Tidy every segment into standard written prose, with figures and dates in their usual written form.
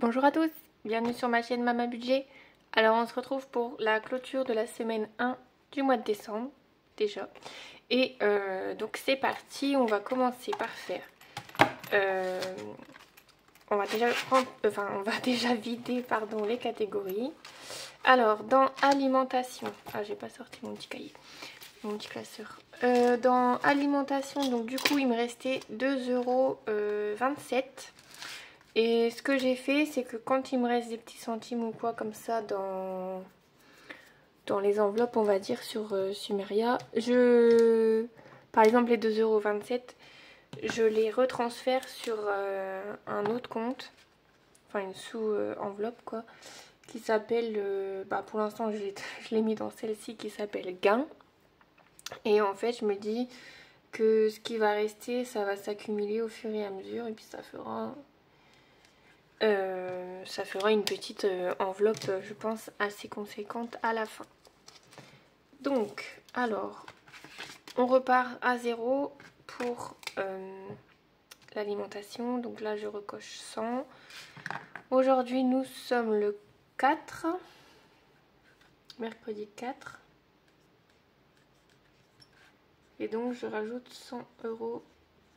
Bonjour à tous, bienvenue sur ma chaîne Mama Budget. Alors on se retrouve pour la clôture de la semaine 1 du mois de décembre déjà. Et donc c'est parti, on va commencer par faire... on va déjà vider pardon, les catégories. Alors dans alimentation, j'ai pas sorti mon petit cahier, mon petit classeur. Dans alimentation, donc du coup il me restait 2,27 €. Et ce que j'ai fait, c'est que quand il me reste des petits centimes ou quoi comme ça dans les enveloppes, on va dire, sur Sumeria, par exemple les 2,27 €, je les retransfère sur un autre compte, enfin une sous-enveloppe quoi, qui s'appelle, pour l'instant je l'ai mis dans celle-ci qui s'appelle Gain. Et en fait je me dis que ce qui va rester, ça va s'accumuler au fur et à mesure et puis ça fera une petite enveloppe, je pense, assez conséquente à la fin. Donc, alors, on repart à 0 pour l'alimentation. Donc là, je recoche 100. Aujourd'hui, nous sommes le 4, mercredi 4. Et donc, je rajoute 100 €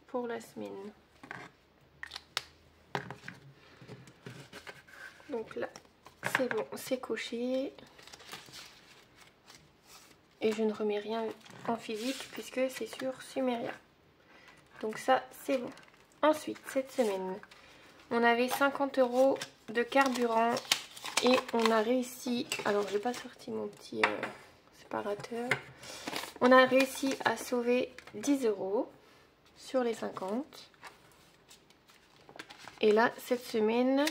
pour la semaine. Donc là, c'est bon, c'est coché. Et je ne remets rien en physique puisque c'est sur Sumeria. Donc ça, c'est bon. Ensuite, cette semaine, on avait 50 € de carburant. Et on a réussi... Alors, j'ai pas sorti mon petit séparateur. On a réussi à sauver 10 € sur les 50. Et là, cette semaine,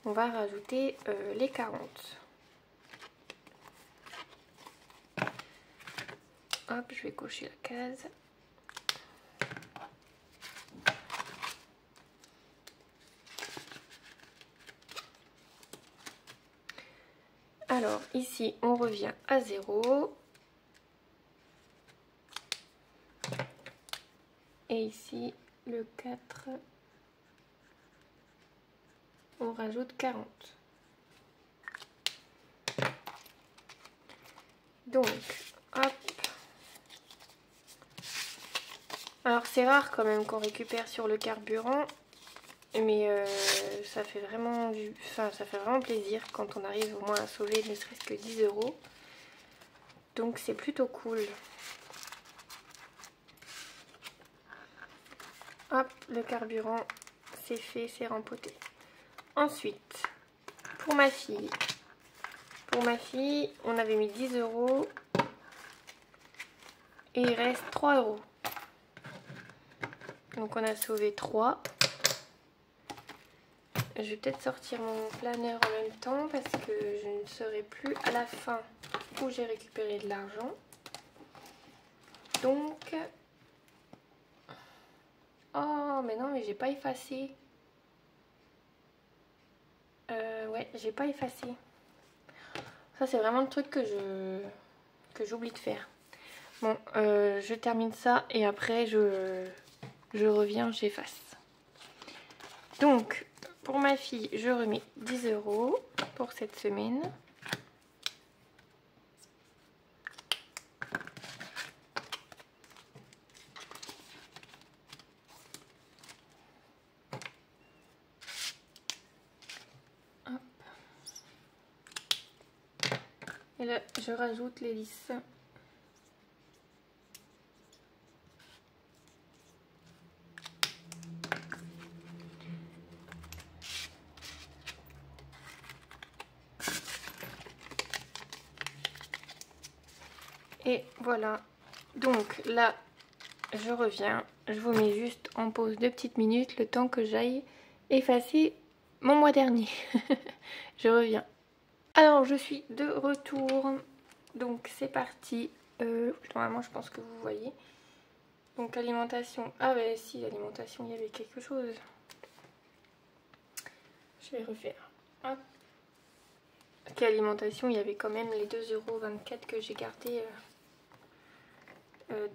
on va rajouter les 40. Hop, je vais cocher la case. Alors, ici, on revient à 0. Et ici, le 4, on rajoute 40. Donc, hop. Alors, c'est rare quand même qu'on récupère sur le carburant. Mais ça fait vraiment plaisir quand on arrive au moins à sauver ne serait-ce que 10 €. Donc c'est plutôt cool. Hop, le carburant, c'est fait, c'est rempoté. Ensuite, pour ma fille, on avait mis 10 € et il reste 3 €. Donc on a sauvé 3. Je vais peut-être sortir mon planeur en même temps parce que je ne saurai plus à la fin où j'ai récupéré de l'argent. Donc... Oh, mais non, mais j'ai pas effacé. Ouais, j'ai pas effacé. Ça, c'est vraiment le truc que j'oublie de faire. Bon, je termine ça et après, je reviens, j'efface. Donc... Pour ma fille, je remets 10 € pour cette semaine. Hop. Et là, je rajoute les lisses. Et voilà, donc là je reviens, je vous mets juste en pause 2 petites minutes le temps que j'aille effacer mon mois dernier. Je reviens. Alors je suis de retour, donc c'est parti. Normalement je pense que vous voyez. Donc alimentation, ah bah si, alimentation il y avait quelque chose. Je vais refaire. Hop. Ok, alimentation il y avait quand même les 2,24 € que j'ai gardé.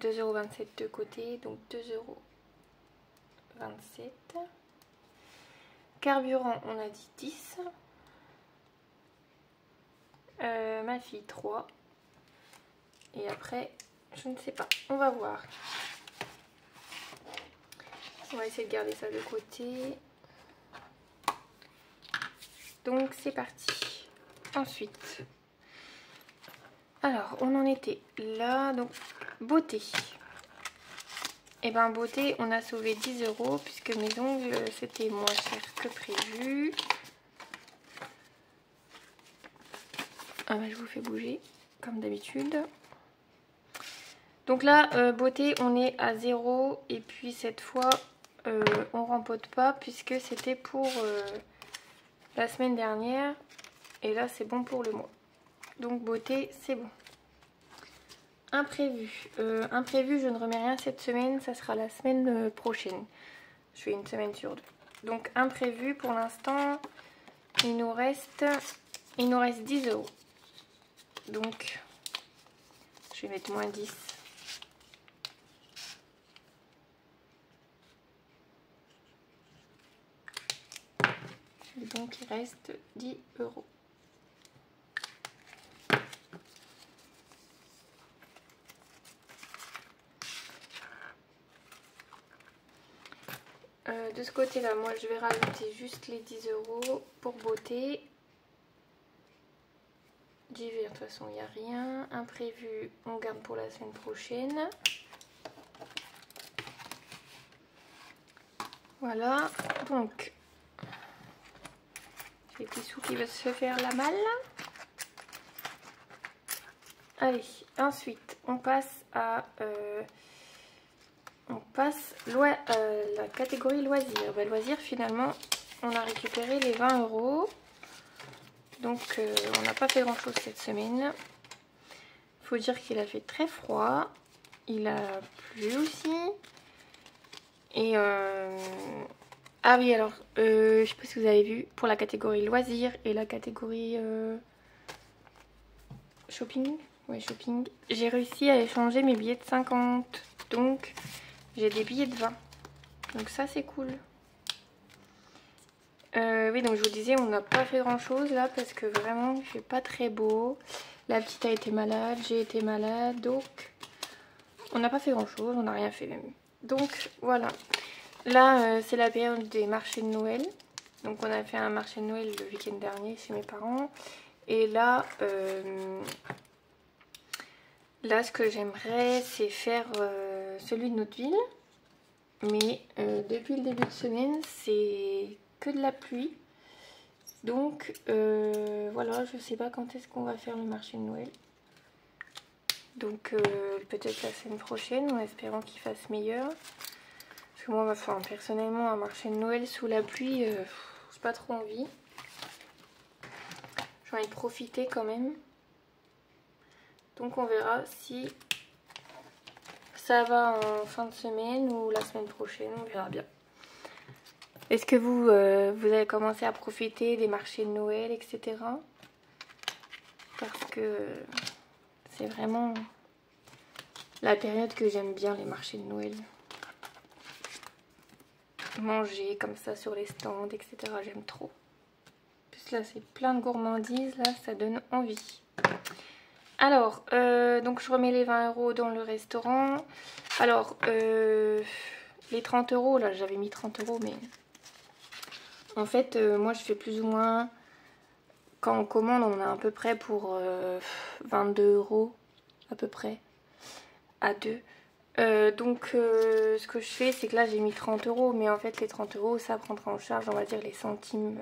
2,27 € de côté, donc 2,27 €. carburant, on a dit 10. Ma fille 3. Et après, je ne sais pas. On va voir. On va essayer de garder ça de côté. Donc c'est parti. Ensuite, alors on en était là. Donc beauté. Et ben beauté, on a sauvé 10 € puisque mes ongles c'était moins cher que prévu. Ah bah, je vous fais bouger comme d'habitude. Donc là, beauté, on est à 0. Et puis cette fois, on rempote pas puisque c'était pour la semaine dernière. Et là, c'est bon pour le mois. Donc beauté, c'est bon. Imprévu. Imprévu, je ne remets rien cette semaine. Ça sera la semaine prochaine. Je fais une semaine sur 2. Donc imprévu, pour l'instant, il nous reste 10 €. Donc, je vais mettre moins 10. Et donc, il reste 10 €. De ce côté-là, moi, je vais rajouter juste les 10 € pour beauté. D'hiver, de toute façon, il n'y a rien. Imprévu, on garde pour la semaine prochaine. Voilà. Donc, les petits sous qui veulent se faire la malle. Allez, ensuite, on passe à... la catégorie loisirs. Bah, loisirs, finalement, on a récupéré les 20 €. Donc, on n'a pas fait grand chose cette semaine. Il faut dire qu'il a fait très froid. Il a plu aussi. Et ah oui, alors, je sais pas si vous avez vu, pour la catégorie loisirs et la catégorie shopping. Ouais, shopping. J'ai réussi à échanger mes billets de 50. Donc, j'ai des billets de 20. Donc ça, c'est cool. Oui, donc je vous disais, on n'a pas fait grand chose là parce que vraiment il fait pas très beau. La petite a été malade, j'ai été malade, donc on n'a pas fait grand chose, on n'a rien fait même. Donc voilà, là c'est la période des marchés de Noël. Donc on a fait un marché de Noël le week-end dernier chez mes parents. Et là, ce que j'aimerais c'est faire celui de notre ville. Mais depuis le début de semaine, c'est que de la pluie. Donc voilà, je sais pas quand est-ce qu'on va faire le marché de Noël. Donc peut-être la semaine prochaine, en espérant qu'il fasse meilleur. Parce que moi, enfin, personnellement, un marché de Noël sous la pluie, j'ai pas trop envie. J'ai envie de profiter quand même. Donc on verra si ça va en fin de semaine ou la semaine prochaine, on verra bien. Est-ce que vous avez commencé à profiter des marchés de Noël, etc. Parce que c'est vraiment la période que j'aime bien, les marchés de Noël. Manger comme ça sur les stands, etc. J'aime trop. En plus là, c'est plein de gourmandises, là, ça donne envie. Alors, donc je remets les 20 € dans le restaurant. Alors, les 30 €, là, j'avais mis 30 €, mais... En fait, moi je fais plus ou moins, quand on commande, on a à peu près pour 22 € à peu près, à 2. Donc ce que je fais, c'est que là j'ai mis 30 €, mais en fait les 30 € ça prendra en charge, on va dire, les centimes,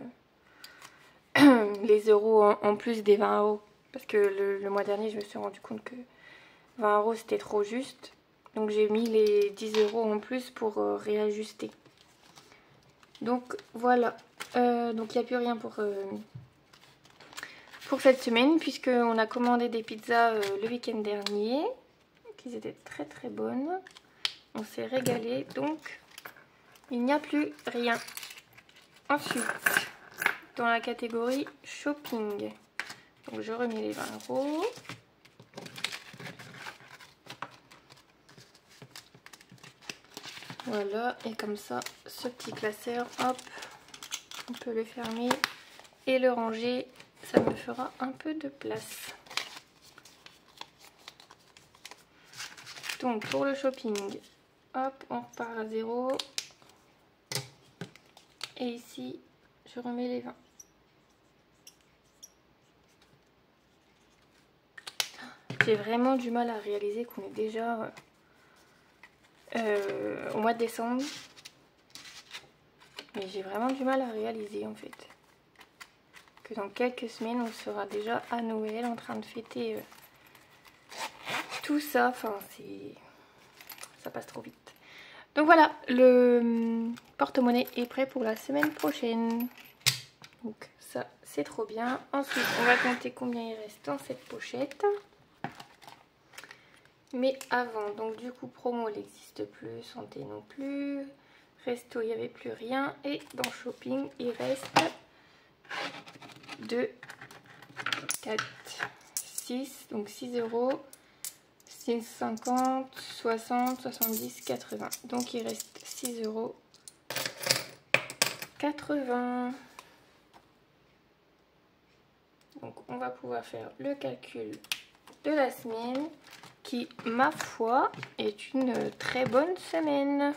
les euros en plus des 20 €. Parce que le mois dernier, je me suis rendu compte que 20 € c'était trop juste. Donc j'ai mis les 10 € en plus pour réajuster. Donc voilà, donc il n'y a plus rien pour cette semaine puisqu'on a commandé des pizzas le week-end dernier, qui étaient très très bonnes. On s'est régalé, donc il n'y a plus rien. Ensuite, dans la catégorie shopping, donc je remets les 20 €. Voilà, et comme ça, ce petit classeur, hop, on peut le fermer et le ranger. Ça me fera un peu de place. Donc pour le shopping, hop, on repart à 0. Et ici, je remets les 20. J'ai vraiment du mal à réaliser qu'on est déjà au mois de décembre. Mais j'ai vraiment du mal à réaliser en fait. Que dans quelques semaines, on sera déjà à Noël en train de fêter tout ça. Enfin, ça passe trop vite. Donc voilà, le porte-monnaie est prêt pour la semaine prochaine. Donc ça, c'est trop bien. Ensuite, on va compter combien il reste dans cette pochette. Mais avant, donc du coup, promo, il n'existe plus, santé non plus, resto, il n'y avait plus rien. Et dans shopping, il reste 2, 4, 6, donc 6 euros, 6,50, 60, 70, 80. Donc il reste 6 euros 80. Donc on va pouvoir faire le calcul de la semaine qui, ma foi, est une très bonne semaine.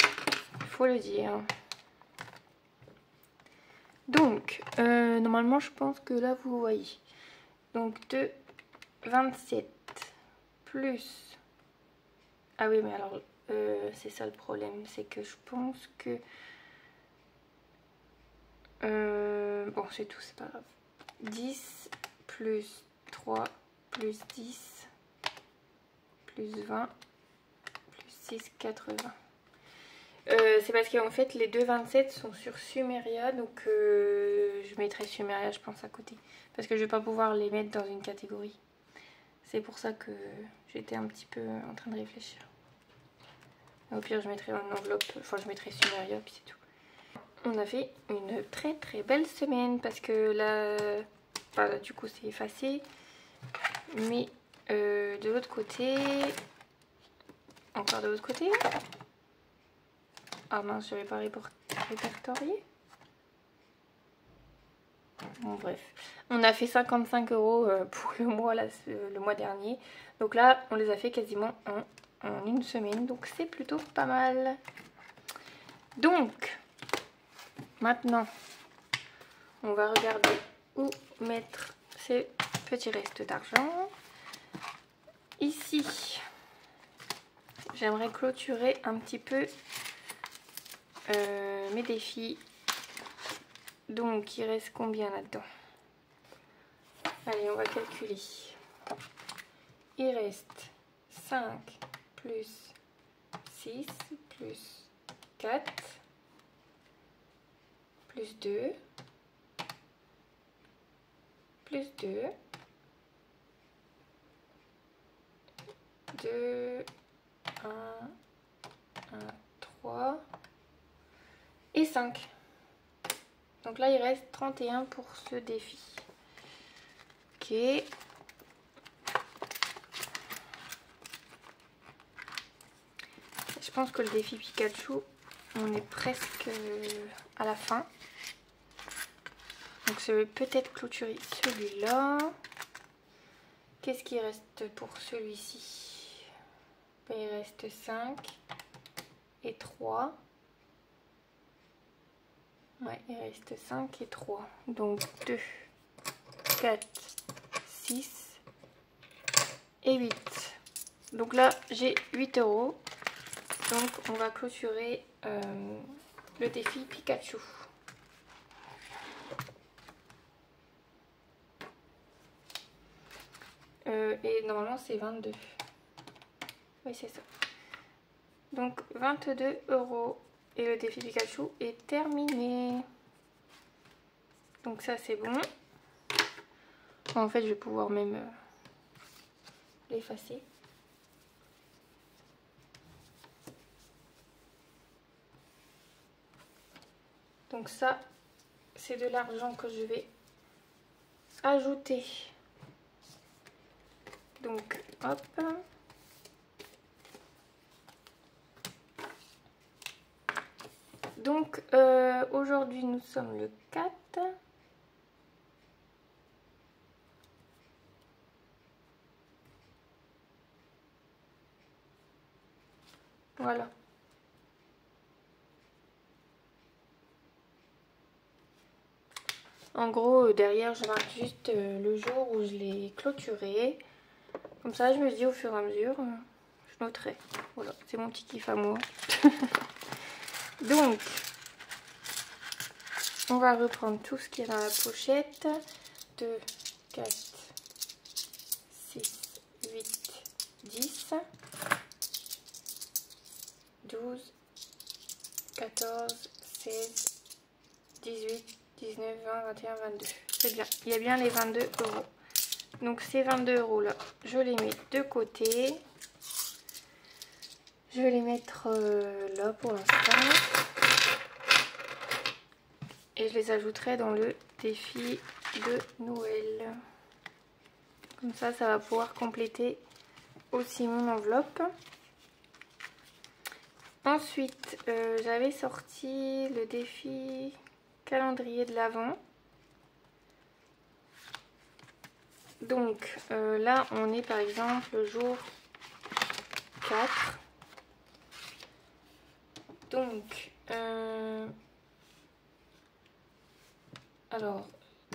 Il faut le dire. Donc, normalement, je pense que là, vous voyez. Donc, de 27 plus... Ah oui, mais alors, c'est ça le problème. C'est que je pense que... bon, c'est tout, c'est pas grave. 10 plus 3 plus 10 plus 20 plus 6, 80. C'est parce qu'en fait les deux 27 sont sur Sumeria, donc je mettrai Sumeria je pense à côté. Parce que je vais pas pouvoir les mettre dans une catégorie. C'est pour ça que j'étais un petit peu en train de réfléchir. Au pire je mettrai une enveloppe, enfin je mettrai Sumeria puis c'est tout. On a fait une très très belle semaine parce que là, enfin, là du coup c'est effacé. Mais de l'autre côté, encore de l'autre côté. Ah mince, je n'avais pas répertorié. Bon bref, on a fait 55 € pour le mois dernier. Donc là, on les a fait quasiment en une semaine. Donc c'est plutôt pas mal. Donc, maintenant, on va regarder où mettre ces petits restes d'argent. Ici, j'aimerais clôturer un petit peu mes défis. Donc il reste combien là-dedans? Allez, on va calculer. Il reste 5 plus 6 plus 4 plus 2 plus 2 2 1 1 3 et 5. Donc là il reste 31 pour ce défi. Ok. Je pense que le défi Pikachu, on est presque à la fin. Donc je vais peut-être clôturer celui-là. Qu'est-ce qui reste pour celui-ci? Il reste 5 et 3. Ouais, il reste 5 et 3. Donc 2, 4, 6 et 8. Donc là, j'ai 8 €. Donc on va clôturer le défi Pikachu. Et normalement c'est 22. Oui, c'est ça. Donc 22 € et le défi Pikachu est terminé. Donc ça c'est bon. En fait je vais pouvoir même l'effacer. Donc ça c'est de l'argent que je vais ajouter. Donc hop. Donc aujourd'hui nous sommes le 4. Voilà. En gros, derrière, je marque juste le jour où je l'ai clôturé. Comme ça, je me dis au fur et à mesure, je noterai. Voilà, c'est mon petit kiff à moi. Donc, on va reprendre tout ce qui est dans la pochette. 2, 4, 6, 8, 10, 12, 14, 16, 18, 19, 20, 21, 22. C'est bien, il y a bien les 22 €. Donc ces 22 € là, je les mets de côté. Je vais les mettre là pour l'instant. Et je les ajouterai dans le défi de Noël. Comme ça, ça va pouvoir compléter aussi mon enveloppe. Ensuite, j'avais sorti le défi calendrier de l'Avent. Donc là, on est par exemple le jour 4. Donc, alors,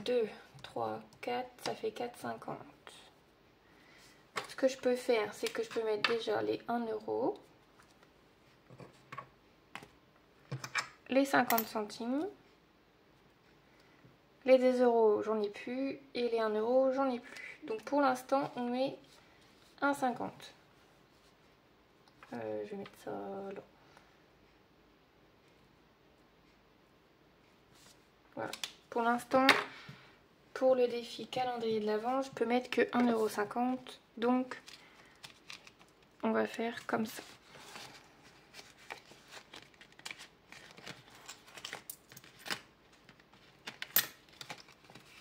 2, 3, 4, ça fait 4,50. Ce que je peux faire, c'est que je peux mettre déjà les 1 €, les 50 centimes, les 2 €, j'en ai plus, et les 1 €, j'en ai plus. Donc pour l'instant, on met 1,50. Je vais mettre ça là. Voilà. Pour l'instant, pour le défi calendrier de l'Avent, je peux mettre que 1,50 €. Donc, on va faire comme ça.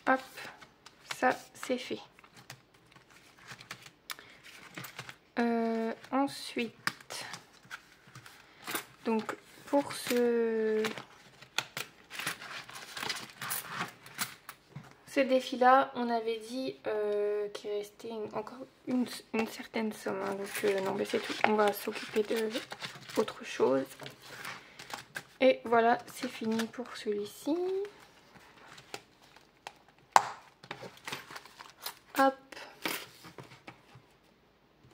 Hop, ça c'est fait. Ensuite, donc pour ce défi là, on avait dit qu'il restait encore une certaine somme, hein. Donc non mais c'est tout, on va s'occuper de autre chose. Et voilà, c'est fini pour celui-ci. Hop.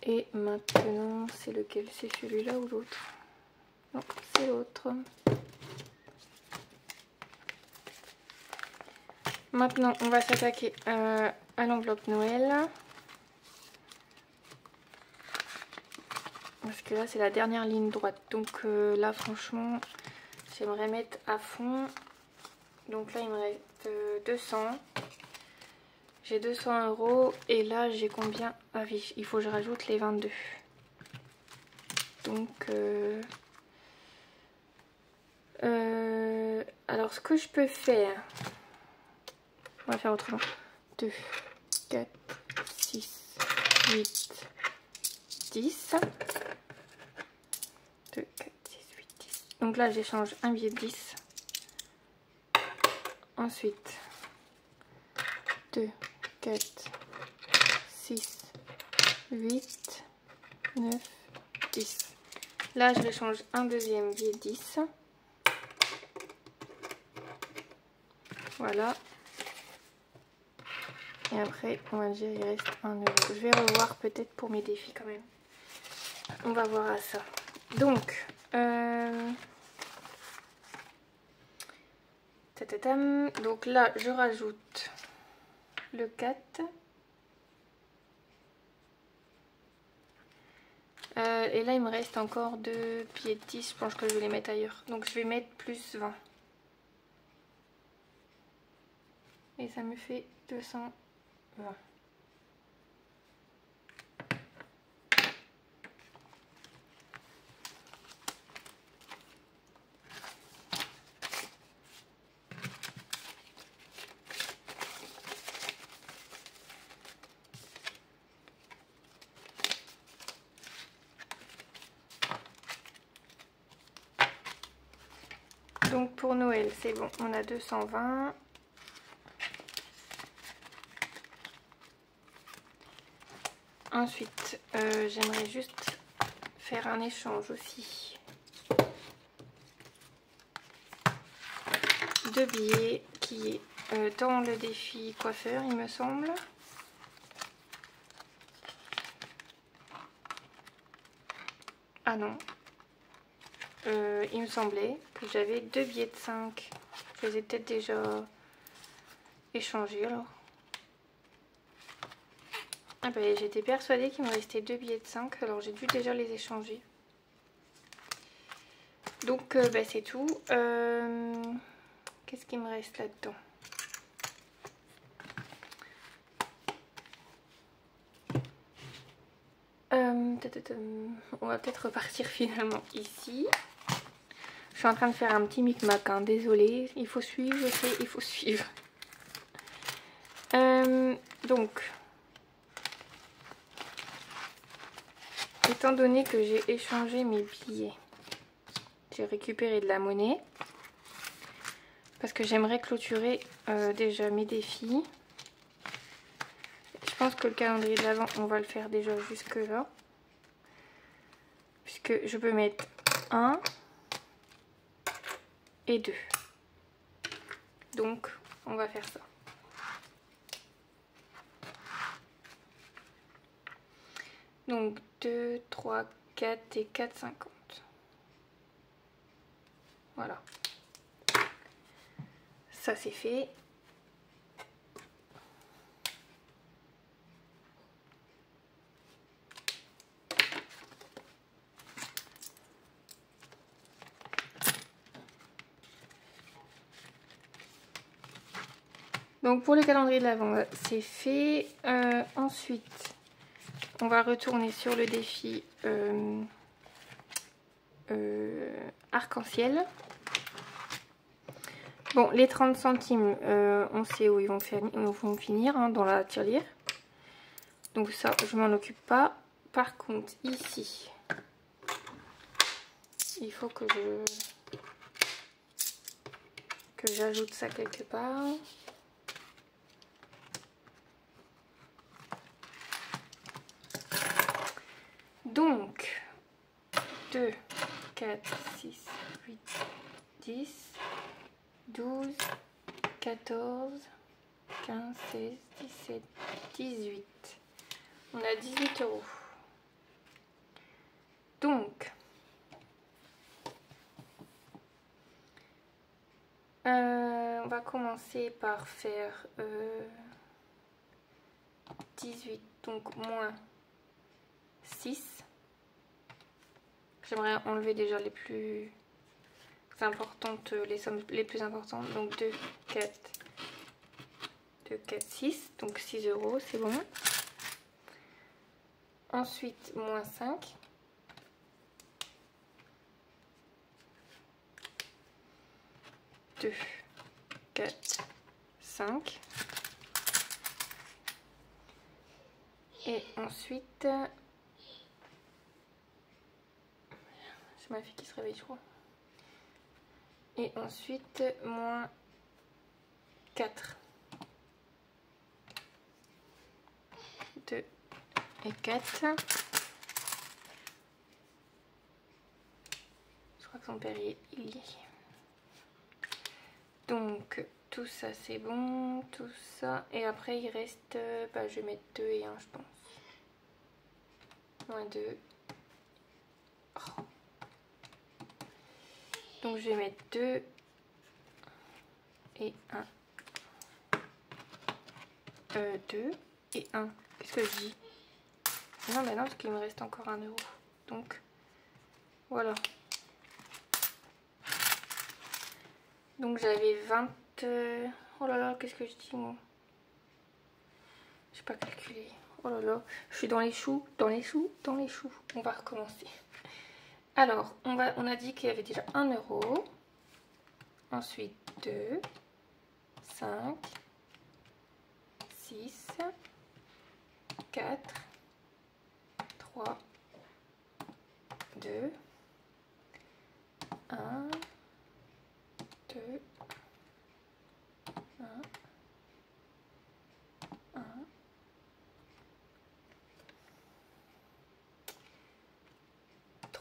Et maintenant, c'est lequel? C'est celui-là ou l'autre? Non, c'est l'autre. Maintenant, on va s'attaquer à l'enveloppe Noël. Parce que là, c'est la dernière ligne droite. Donc là, franchement, j'aimerais mettre à fond. Donc là, il me reste 200. J'ai 200 € et là j'ai combien? Ah oui, il faut que je rajoute les 22. Donc alors ce que je peux faire, on va faire autrement. 2, 4, 6, 8, 10. 2, 4, 6, 8, 10. Donc là j'échange un billet de 10. Ensuite 2, 4, 6, 8, 9, 10. Là, je réchange un deuxième billet 10. Voilà. Et après, on va dire il reste 1 €. Je vais revoir peut-être pour mes défis quand même. On va voir à ça. Donc, donc là, je rajoute le 4. Et là, il me reste encore 2 billets de 10. Je pense que je vais les mettre ailleurs. Donc, je vais mettre plus 20. Et ça me fait 220. Donc pour Noël, c'est bon, on a 220. Ensuite, j'aimerais juste faire un échange aussi de billets qui est dans le défi coiffeur, il me semble. Ah non. Il me semblait que j'avais 2 billets de 5. Je les ai peut-être déjà échangés alors. Ah ben, j'étais persuadée qu'il me restait 2 billets de 5, alors j'ai dû déjà les échanger. Donc ben, c'est tout. Qu'est-ce qu'il me reste là-dedans? On va peut-être repartir finalement ici. Je suis en train de faire un petit micmac, hein. Désolée, il faut suivre, je sais, il faut suivre. Donc, étant donné que j'ai échangé mes billets, j'ai récupéré de la monnaie parce que j'aimerais clôturer déjà mes défis. Je pense que le calendrier de l'Avent, on va le faire déjà jusque là, puisque je peux mettre 1 et 2. Donc, on va faire ça. Donc 2, 3, 4 et 4,50. Voilà. Ça c'est fait. Donc pour le calendrier de l'Avent, c'est fait. Ensuite, on va retourner sur le défi arc-en-ciel. Bon, les 30 centimes, on sait où ils vont finir, hein, dans la tirelire. Donc ça, je m'en occupe pas. Par contre, ici, il faut que j'ajoute ça quelque part. Donc, 2, 4, 6, 8, 10, 12, 14, 15, 16, 17, 18. On a 18 €. Donc, on va commencer par faire 18, donc moins 6. J'aimerais enlever déjà les plus importantes, les sommes les plus importantes. Donc 2, 4, 6. Donc 6 €, c'est bon. Ensuite, moins 5. Deux, 4, 5. Et ensuite... C'est ma fille qui se réveille, je crois. Et ensuite, moins 4. 2 et 4. Je crois que son père il y est. Donc, tout ça c'est bon, tout ça. Et après, il reste... bah, je vais mettre 2 et 1, je pense. Moins 2. Oh. Donc, je vais mettre 2 et 1. 2 et 1. Qu'est-ce que je dis? Non, mais non, parce qu'il me reste encore 1 €. Donc, voilà. Donc, j'avais 20... Oh là là, qu'est-ce que je dis, moi? Je sais pas calculer. Oh là là, je suis dans les choux, dans les choux, dans les choux. On va recommencer. Alors, on a dit qu'il y avait déjà 1 €. Ensuite, 2, 5, 6, 4, 3, 2, 1,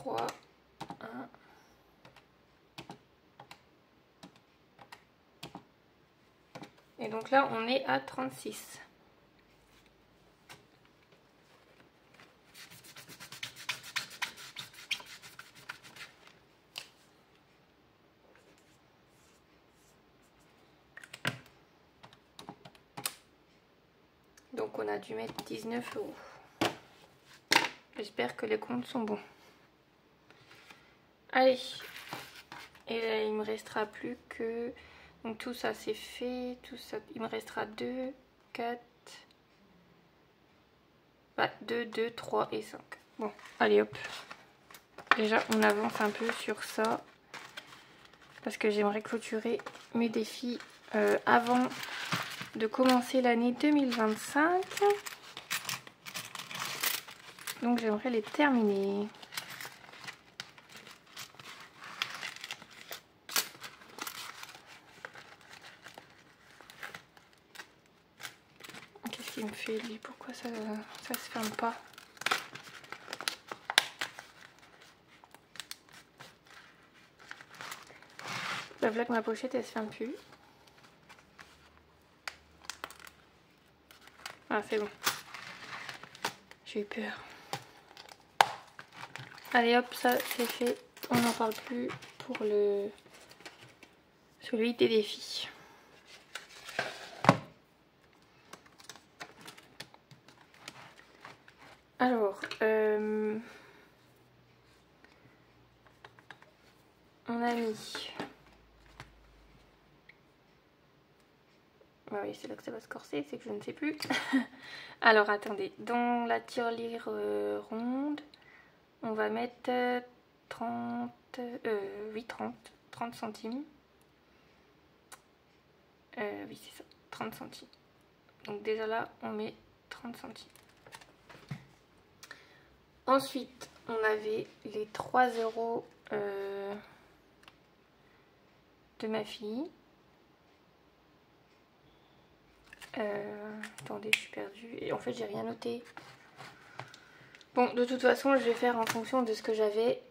3, 1. Et donc là, on est à 36. Donc on a dû mettre 19 euros. J'espère que les comptes sont bons. Allez. Et là, il me restera plus que... Donc tout ça c'est fait. Tout ça, il me restera 2, 4... Bah, 2, 2, 3 et 5. Bon, allez hop. Déjà, on avance un peu sur ça. Parce que j'aimerais clôturer mes défis avant de commencer l'année 2025. Donc j'aimerais les terminer. Qu'est-ce qu'il me fait lui? Pourquoi ça se ferme pas? Bah voilà que ma pochette elle se ferme plus. Ah c'est bon. J'ai eu peur. Allez hop, ça c'est fait. On n'en parle plus pour celui des défis. Alors, on a mis... Ah oui, c'est là que ça va se corser, c'est que je ne sais plus. Alors, attendez. Dans la tirelire ronde, on va mettre 30 centimes. Oui, c'est ça, 30 centimes. Donc déjà là, on met 30 centimes. Ensuite, on avait les 3 euros de ma fille. Attendez, je suis perdue. Et en fait, j'ai rien noté. Bon, de toute façon, je vais faire en fonction de ce que j'avais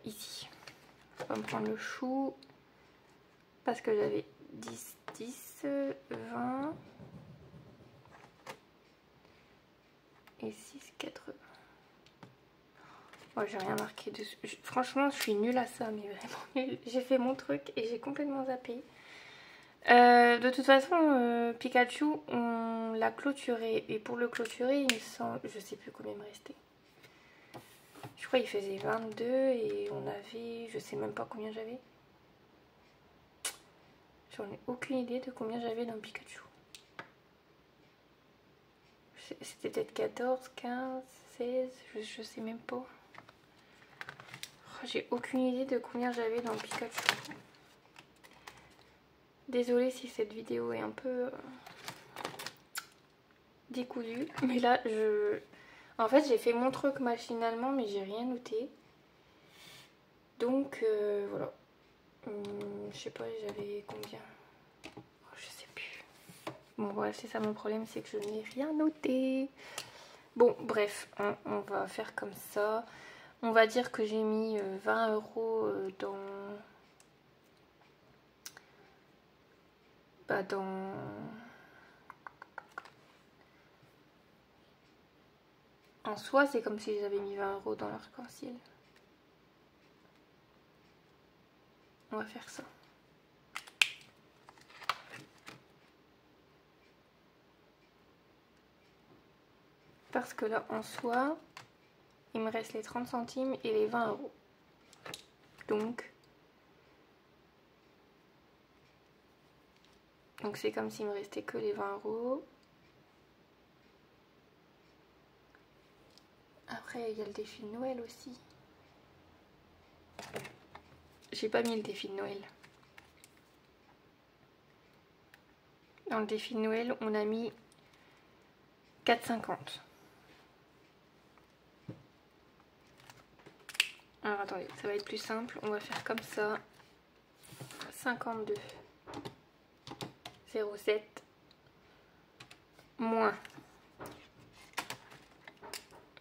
ici. On va me prendre le chou. Parce que j'avais 10, 10, 20. Et 6, 80. Oh, j'ai rien marqué dessus. Franchement, je suis nulle à ça, mais vraiment nulle. J'ai fait mon truc et j'ai complètement zappé. De toute façon, Pikachu, on l'a clôturé. Et pour le clôturer, il me semble... Je sais plus combien il me restait. Je crois qu'il faisait 22 et on avait... Je sais même pas combien j'avais. J'en ai aucune idée de combien j'avais dans Pikachu. C'était peut-être 14, 15, 16, je sais même pas. Oh, j'ai aucune idée de combien j'avais dans Pikachu. Désolée si cette vidéo est un peu décousue. Mais là, en fait, j'ai fait mon truc machinalement, mais j'ai rien noté. Donc, voilà. Je sais pas, j'avais combien? Oh, je sais plus. Bon, voilà, c'est ça mon problème, c'est que je n'ai rien noté. Bon, bref, on va faire comme ça. On va dire que j'ai mis 20 euros dans... En soi, c'est comme si j'avais mis 20 euros dans l'arc-en-ciel. On va faire ça. Parce que là, en soi, il me reste les 30 centimes et les 20 euros. Donc c'est comme s'il me restait que les 20 euros. Après, il y a le défi de Noël aussi. J'ai pas mis le défi de Noël. Dans le défi de Noël, on a mis 4,50. Alors attendez, ça va être plus simple. On va faire comme ça. 52. 0,7. Moins.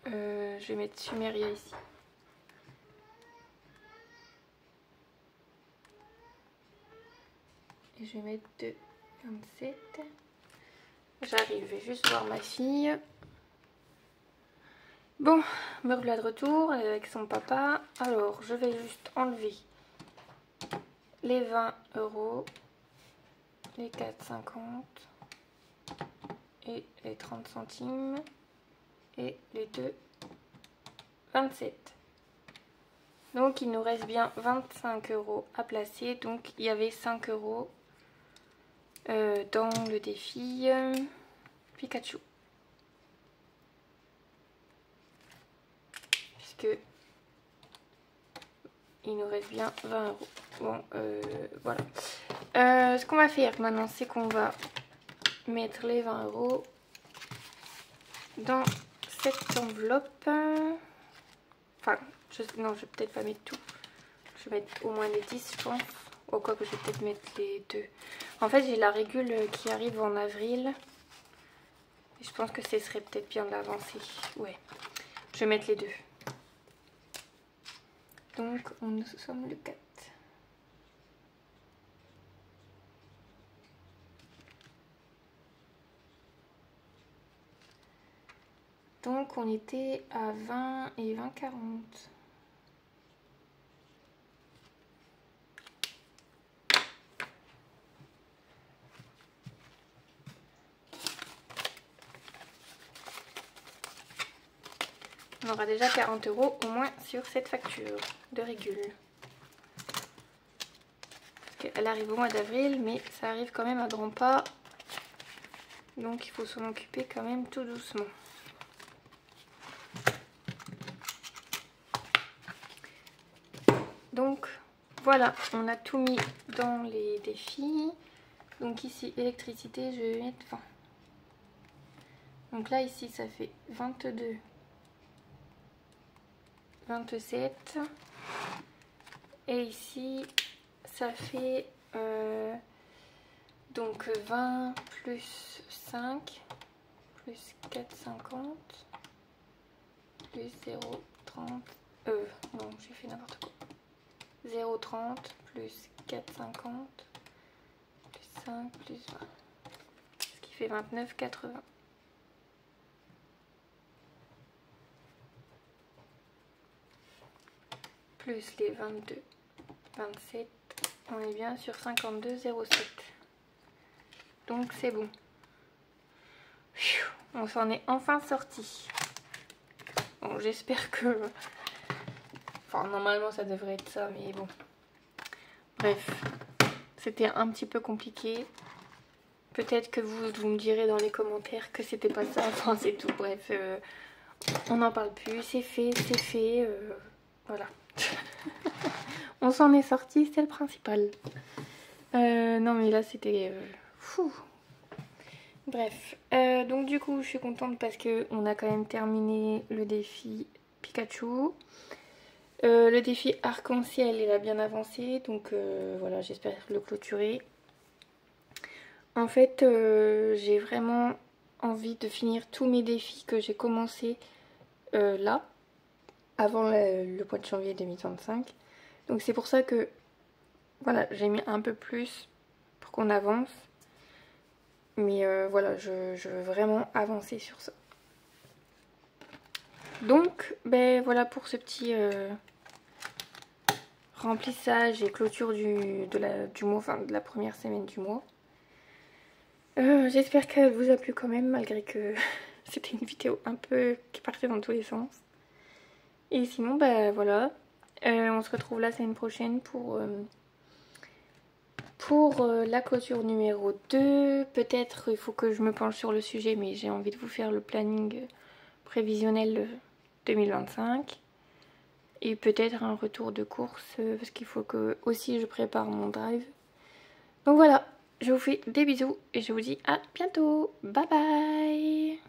Je vais mettre Sumeria ici. Et je vais mettre 2,27. J'arrive, je vais juste voir ma fille. Bon, me revoilà de retour avec son papa. Alors, je vais juste enlever les 20 €, les 4,50 et les 30 centimes et les 2,27. Donc, il nous reste bien 25 € à placer. Donc, il y avait 5 € dans le défi Pikachu. Puisque il nous reste bien 20 €. Bon, voilà. Ce qu'on va faire maintenant, c'est qu'on va mettre les 20 € dans cette enveloppe. Enfin, non, je vais peut-être pas mettre tout. Je vais mettre au moins les 10, je pense. Ou quoi que je vais peut-être mettre les deux. En fait, j'ai la régule qui arrive en avril. Et je pense que ce serait peut-être bien de l'avancer. Ouais, je vais mettre les deux. Donc, nous sommes le 4. Donc, on était à 20 et 20,40. On aura déjà 40 € au moins sur cette facture de régule. Elle arrive au mois d'avril, mais ça arrive quand même à grands pas. Donc il faut s'en occuper quand même tout doucement. Donc voilà, on a tout mis dans les défis. Donc ici, électricité, je vais mettre 20. Donc là, ici, ça fait 22, 27. Et ici, ça fait donc 20 plus 5 plus 4,50 plus 0,30. Non, j'ai fait n'importe quoi. 0,30 plus 4,50 plus 5 plus 20. Ce qui fait 29,80. Plus les 22, 27. On est bien sur 52,07. Donc c'est bon. On s'en est enfin sorti. Bon, j'espère que... Enfin, normalement ça devrait être ça, mais bon. Bref, c'était un petit peu compliqué. Peut-être que vous me direz dans les commentaires que c'était pas ça. Enfin, c'est tout. Bref, on n'en parle plus. C'est fait, c'est fait. Voilà. On s'en est sorti, c'est le principal. Non, mais là, c'était... fou. Bref, donc du coup je suis contente parce qu'on a quand même terminé le défi Pikachu. Le défi arc-en-ciel il a bien avancé, donc voilà, j'espère le clôturer. En fait j'ai vraiment envie de finir tous mes défis que j'ai commencé là, avant le mois de janvier 2025. Donc c'est pour ça que voilà, j'ai mis un peu plus pour qu'on avance. Mais voilà, je veux vraiment avancer sur ça. Donc, ben voilà pour ce petit remplissage et clôture du mois, enfin de la première semaine du mois. J'espère qu'elle vous a plu quand même, malgré que c'était une vidéo un peu qui partait dans tous les sens. Et sinon, ben voilà, on se retrouve la semaine prochaine pour la clôture numéro 2, peut-être il faut que je me penche sur le sujet, mais j'ai envie de vous faire le planning prévisionnel 2025. Et peut-être un retour de course, parce qu'il faut que aussi je prépare mon drive. Donc voilà, je vous fais des bisous et je vous dis à bientôt. Bye bye!